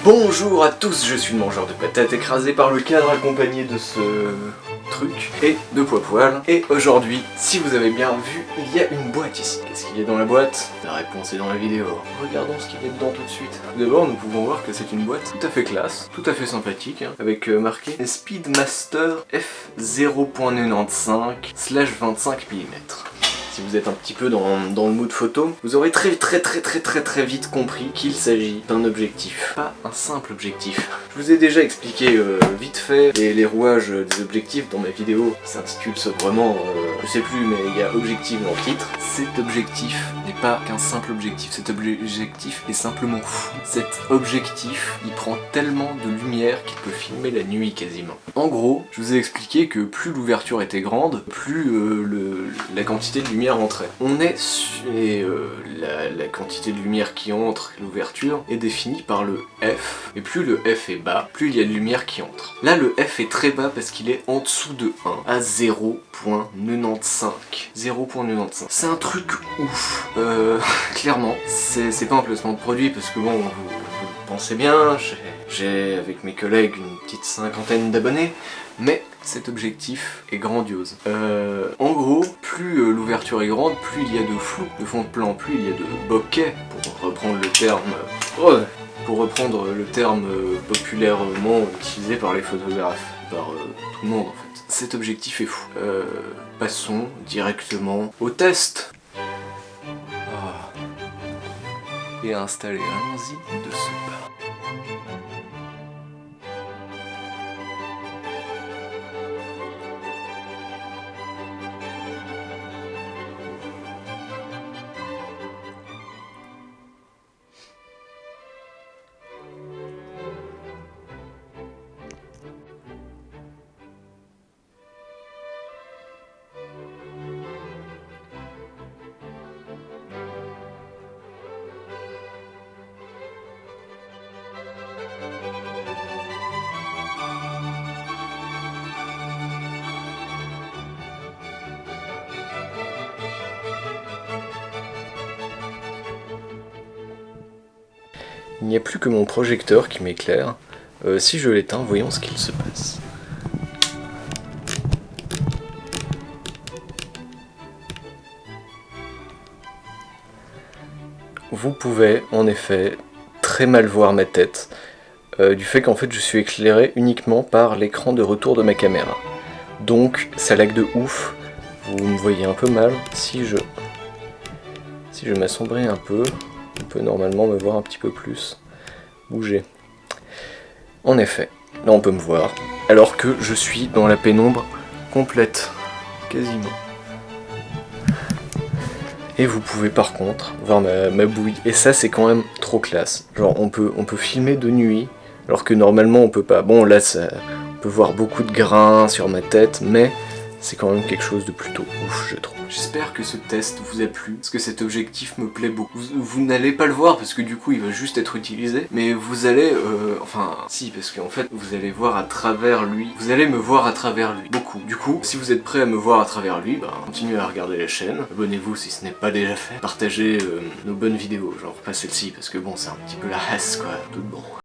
Bonjour à tous, je suis le mangeur de patates écrasé par le cadre accompagné de ce truc et de poil. Et aujourd'hui, si vous avez bien vu, il y a une boîte ici. Qu'est-ce qu'il y a dans la boîte? La réponse est dans la vidéo. Regardons ce qu'il y a dedans tout de suite. D'abord, nous pouvons voir que c'est une boîte tout à fait classe, tout à fait sympathique, hein, avec marqué Speedmaster F0.95/25 mm. Si vous êtes un petit peu dans le mood photo, vous aurez très vite compris qu'il s'agit d'un objectif, pas un simple objectif. Je vous ai déjà expliqué vite fait les rouages des objectifs dans ma vidéo qui s'intitule sobrement, je sais plus, mais il y a objectif dans le titre. Cet objectif n'est pas qu'un simple objectif, cet objectif est simplement fou. Cet objectif, il prend tellement de lumière qu'il peut filmer la nuit quasiment. En gros, je vous ai expliqué que plus l'ouverture était grande, plus la quantité de lumière entrait. On est et la quantité de lumière qui entre, l'ouverture, est définie par le F. Et plus le F est bas, plus il y a de lumière qui entre. Là, le F est très bas parce qu'il est en dessous de 1, à 0.95. 0.95. C'est un truc ouf. Clairement, c'est pas un placement de produit parce que bon, vous pensez bien, j'ai avec mes collègues une petite 50aine d'abonnés, mais cet objectif est grandiose. En gros, plus l'ouverture est grande, plus il y a de flou, de fond de plan, plus il y a de bokeh, pour reprendre le terme, populairement utilisé par les photographes, par tout le monde en fait. Cet objectif est fou. Passons directement au test. Et à installer, allons-y de ce pas. Il n'y a plus que mon projecteur qui m'éclaire. Si je l'éteins, voyons ce qu'il se passe. Vous pouvez en effet très mal voir ma tête, du fait qu'en fait je suis éclairé uniquement par l'écran de retour de ma caméra. Donc ça lag de ouf, vous me voyez un peu mal. Si je m'assombris un peu, on peut normalement me voir un petit peu plus bouger. En effet, là on peut me voir, alors que je suis dans la pénombre complète, quasiment. Et vous pouvez par contre voir ma bouille, et ça c'est quand même trop classe. Genre on peut filmer de nuit, alors que normalement on peut pas. Bon là on peut voir beaucoup de grains sur ma tête, mais c'est quand même quelque chose de plutôt ouf, je trouve. J'espère que ce test vous a plu, parce que cet objectif me plaît beaucoup. Vous n'allez pas le voir, parce que du coup il va juste être utilisé, mais vous allez, enfin, si, parce qu'en fait, vous allez voir à travers lui. Vous allez me voir à travers lui, beaucoup. Du coup, si vous êtes prêt à me voir à travers lui, bah, continuez à regarder la chaîne. Abonnez-vous si ce n'est pas déjà fait. Partagez nos bonnes vidéos, genre pas celle-ci, parce que bon, c'est un petit peu la race, quoi, tout bon.